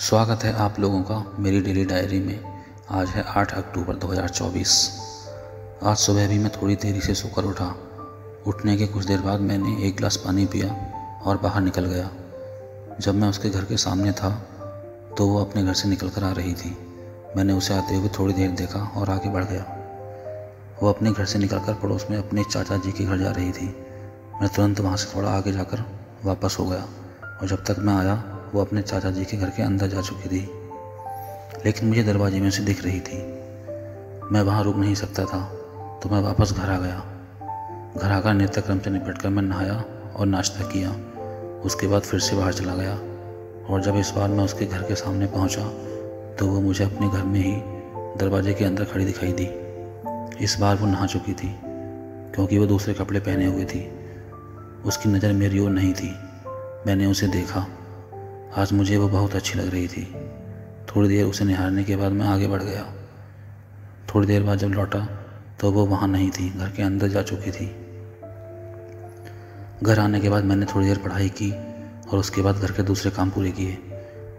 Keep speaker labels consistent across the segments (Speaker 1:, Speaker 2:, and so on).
Speaker 1: स्वागत है आप लोगों का मेरी डेली डायरी में। आज है 8 अक्टूबर 2024। आज सुबह भी मैं थोड़ी देरी से सोकर उठा। उठने के कुछ देर बाद मैंने एक गिलास पानी पिया और बाहर निकल गया। जब मैं उसके घर के सामने था तो वो अपने घर से निकल कर आ रही थी। मैंने उसे आते हुए थोड़ी देर देखा और आगे बढ़ गया। वो अपने घर से निकलकर पड़ोस में अपने चाचा जी के घर जा रही थी। मैं तुरंत वहाँ से थोड़ा आगे जाकर वापस हो गया और जब तक मैं आया वो अपने चाचा जी के घर के अंदर जा चुकी थी, लेकिन मुझे दरवाजे में से दिख रही थी। मैं वहाँ रुक नहीं सकता था तो मैं वापस घर आ गया। घर आकर नित्यक्रम से निपटकर मैं नहाया और नाश्ता किया। उसके बाद फिर से बाहर चला गया और जब इस बार मैं उसके घर के सामने पहुँचा तो वो मुझे अपने घर में ही दरवाजे के अंदर खड़ी दिखाई दी। इस बार वो नहा चुकी थी क्योंकि वो दूसरे कपड़े पहने हुए थी। उसकी नज़र मेरी ओर नहीं थी। मैंने उसे देखा। आज मुझे वो बहुत अच्छी लग रही थी। थोड़ी देर उसे निहारने के बाद मैं आगे बढ़ गया। थोड़ी देर बाद जब लौटा तो वो वहाँ नहीं थी, घर के अंदर जा चुकी थी। घर आने के बाद मैंने थोड़ी देर पढ़ाई की और उसके बाद घर के दूसरे काम पूरे किए।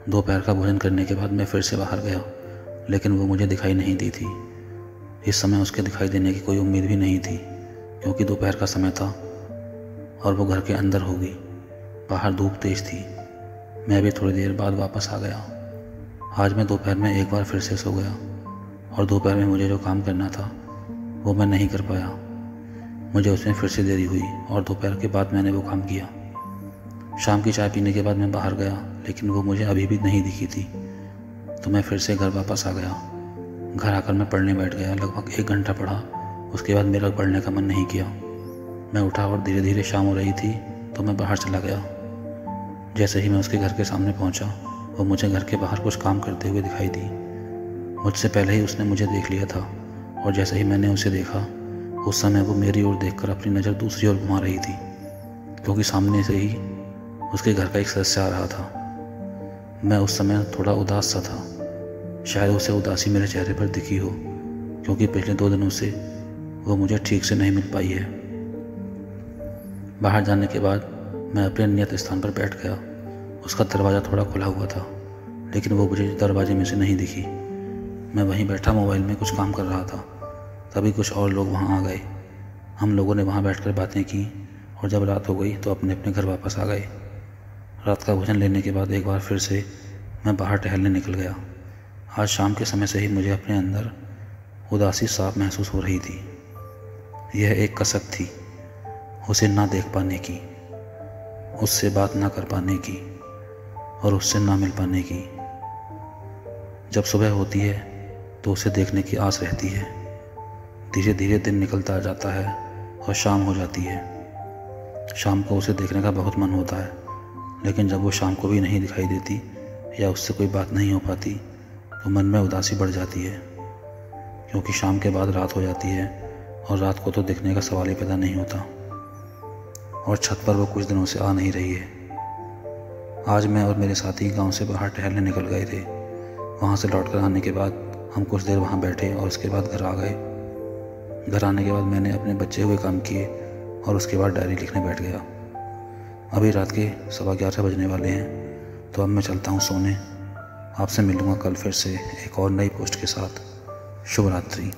Speaker 1: दोपहर का भोजन करने के बाद मैं फिर से बाहर गया, लेकिन वो मुझे दिखाई नहीं दी थी। इस समय उसके दिखाई देने की कोई उम्मीद भी नहीं थी क्योंकि दोपहर का समय था और वो घर के अंदर होगी। बाहर धूप तेज थी। मैं भी थोड़ी देर बाद वापस आ गया। आज मैं दोपहर में एक बार फिर से सो गया और दोपहर में मुझे जो काम करना था वो मैं नहीं कर पाया। मुझे उसमें फिर से देरी हुई और दोपहर के बाद मैंने वो काम किया। शाम की चाय पीने के बाद मैं बाहर गया, लेकिन वो मुझे अभी भी नहीं दिखी थी तो मैं फिर से घर वापस आ गया। घर आकर मैं पढ़ने बैठ गया। लगभग 1 घंटा पढ़ा। उसके बाद मेरा पढ़ने का मन नहीं किया। मैं उठा और धीरे धीरे शाम हो रही थी तो मैं बाहर चला गया। जैसे ही मैं उसके घर के सामने पहुंचा, वो मुझे घर के बाहर कुछ काम करते हुए दिखाई दी। मुझसे पहले ही उसने मुझे देख लिया था और जैसे ही मैंने उसे देखा उस समय वो मेरी ओर देखकर अपनी नज़र दूसरी ओर घुमा रही थी क्योंकि सामने से ही उसके घर का एक सदस्य आ रहा था। मैं उस समय थोड़ा उदास सा था। शायद उसे उदासी मेरे चेहरे पर दिखी हो क्योंकि पिछले 2 दिनों से वो मुझे ठीक से नहीं मिल पाई है। बाहर जाने के बाद मैं अपने नियत स्थान पर बैठ गया। उसका दरवाज़ा थोड़ा खुला हुआ था, लेकिन वो मुझे दरवाजे में से नहीं दिखी। मैं वहीं बैठा मोबाइल में कुछ काम कर रहा था। तभी कुछ और लोग वहाँ आ गए। हम लोगों ने वहाँ बैठकर बातें की और जब रात हो गई तो अपने अपने घर वापस आ गए। रात का भोजन लेने के बाद एक बार फिर से मैं बाहर टहलने निकल गया। आज शाम के समय से ही मुझे अपने अंदर उदासी साफ महसूस हो रही थी। यह एक कसक थी, उसे ना देख पाने की, उससे बात ना कर पाने की और उससे ना मिल पाने की। जब सुबह होती है तो उसे देखने की आस रहती है। धीरे धीरे दिन निकलता जाता है और शाम हो जाती है। शाम को उसे देखने का बहुत मन होता है, लेकिन जब वो शाम को भी नहीं दिखाई देती या उससे कोई बात नहीं हो पाती तो मन में उदासी बढ़ जाती है क्योंकि शाम के बाद रात हो जाती है और रात को तो दिखने का सवाल ही पैदा नहीं होता। और छत पर वो कुछ दिनों से आ नहीं रही है। आज मैं और मेरे साथी गांव से बाहर टहलने निकल गए थे। वहाँ से लौटकर आने के बाद हम कुछ देर वहाँ बैठे और उसके बाद घर आ गए। घर आने के बाद मैंने अपने बचे हुए काम किए और उसके बाद डायरी लिखने बैठ गया। अभी रात के 11:15 बजने वाले हैं तो अब मैं चलता हूँ सोने। आपसे मिलूँगा कल फिर से एक और नई पोस्ट के साथ। शुभ रात्रि।